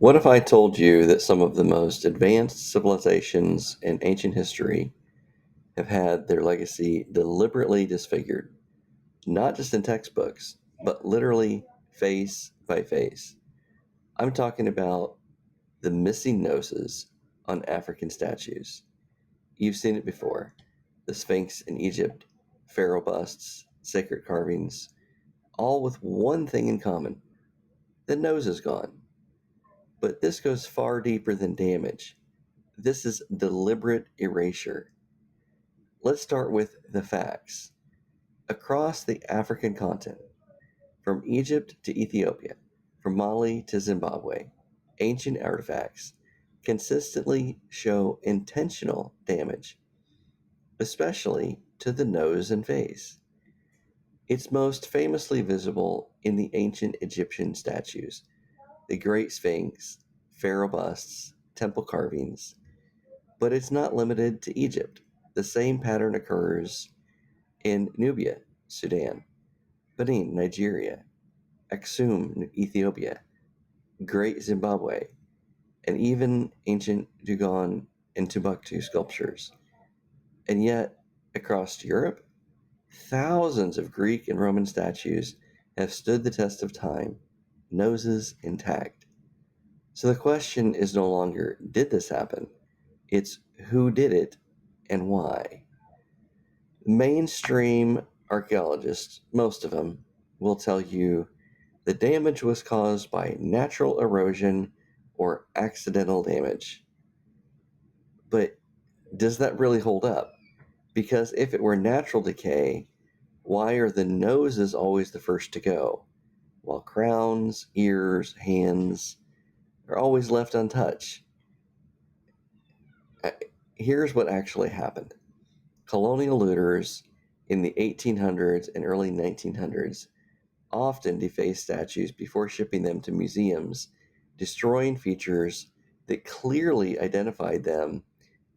What if I told you that some of the most advanced civilizations in ancient history have had their legacy deliberately disfigured, not just in textbooks, but literally face by face? I'm talking about the missing noses on African statues. You've seen it before: the Sphinx in Egypt, pharaoh busts, sacred carvings, all with one thing in common: the nose is gone. But this goes far deeper than damage. This is deliberate erasure. Let's start with the facts. Across the African continent, from Egypt to Ethiopia, from Mali to Zimbabwe, ancient artifacts consistently show intentional damage, especially to the nose and face. It's most famously visible in the ancient Egyptian statues, the Great Sphinx, pharaoh busts, temple carvings. But it's not limited to Egypt. The same pattern occurs in Nubia, Sudan, Benin, Nigeria, Aksum, Ethiopia, Great Zimbabwe, and even ancient Dugon and Timbuktu sculptures. And yet, across Europe, thousands of Greek and Roman statues have stood the test of time, noses intact. So the question is no longer, did this happen? It's who did it and why. Mainstream archaeologists, most of them, will tell you the damage was caused by natural erosion or accidental damage. But does that really hold up? Because if it were natural decay, why are the noses always the first to go, while crowns, ears, hands are always left untouched? Here's what actually happened. Colonial looters in the 1800s and early 1900s often defaced statues before shipping them to museums, destroying features that clearly identified them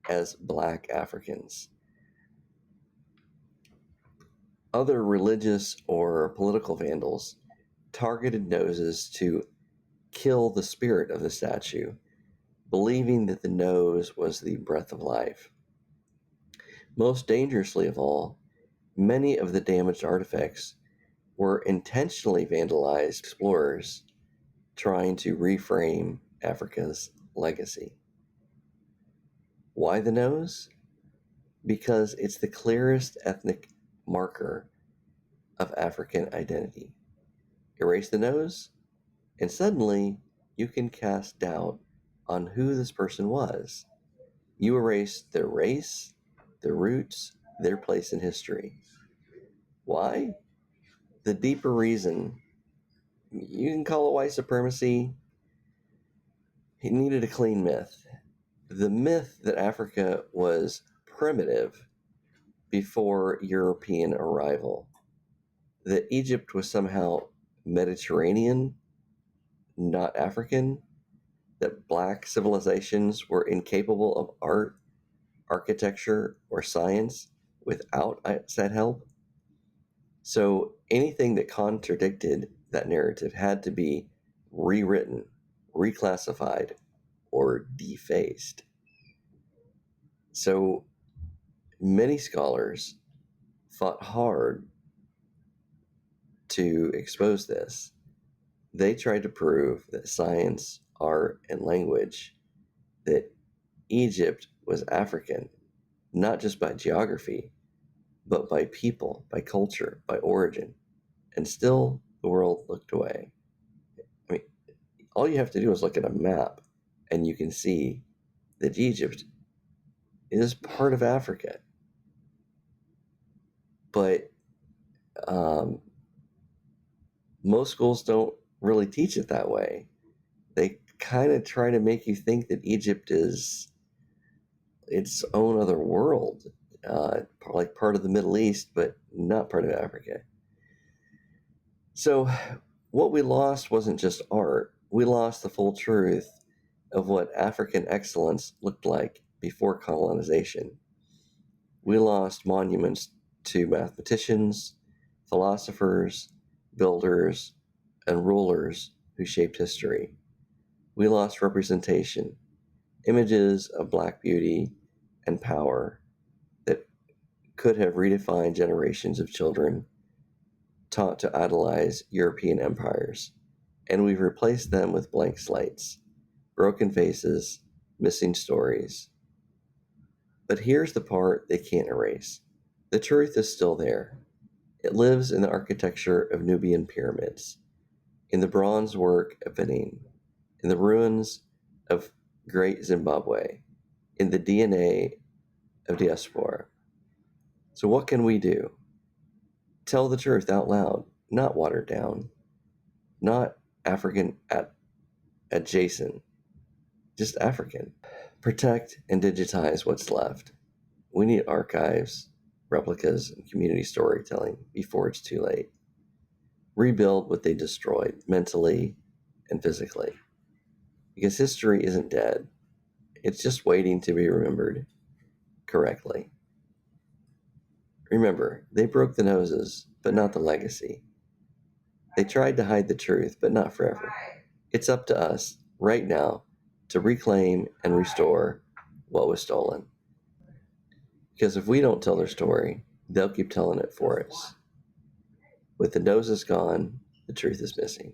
as Black Africans. Other religious or political vandals targeted noses to kill the spirit of the statue, believing that the nose was the breath of life. Most dangerously of all, many of the damaged artifacts were intentionally vandalized explorers trying to reframe Africa's legacy. Why the nose? Because it's the clearest ethnic marker of African identity. Erase the nose, and suddenly you can cast doubt on who this person was. You erase their race, their roots, their place in history. Why? The deeper reason, you can call it white supremacy. He needed a clean myth. The myth that Africa was primitive before European arrival, that Egypt was somehow Mediterranean, not African, that Black civilizations were incapable of art, architecture, or science without outside help. So anything that contradicted that narrative had to be rewritten, reclassified, or defaced. So many scholars fought hard to expose this. They tried to prove that science, art, and language, that Egypt was African, not just by geography, but by people, by culture, by origin. And still, the world looked away. I mean, all you have to do is look at a map, and you can see that Egypt is part of Africa. But um, most schools don't really teach it that way. They kind of try to make you think that Egypt is its own other world, like part of the Middle East, but not part of Africa. So, what we lost wasn't just art, we lost the full truth of what African excellence looked like before colonization. We lost monuments to mathematicians, philosophers, builders, and rulers who shaped history. We lost representation, images of Black beauty and power that could have redefined generations of children taught to idolize European empires, and we've replaced them with blank slates, broken faces, missing stories. But here's the part they can't erase. The truth is still there. It lives in the architecture of Nubian pyramids, in the bronze work of Benin, in the ruins of Great Zimbabwe, in the DNA of diaspora. So what can we do? Tell the truth out loud, not watered down, not African adjacent, just African. Protect and digitize what's left. We need archives, replicas, and community storytelling before it's too late. Rebuild what they destroyed mentally and physically. Because history isn't dead, it's just waiting to be remembered correctly. Remember, they broke the noses, but not the legacy. They tried to hide the truth, but not forever. It's up to us, right now, to reclaim and restore what was stolen. Because if we don't tell their story, they'll keep telling it for us. With the noses gone, the truth is missing.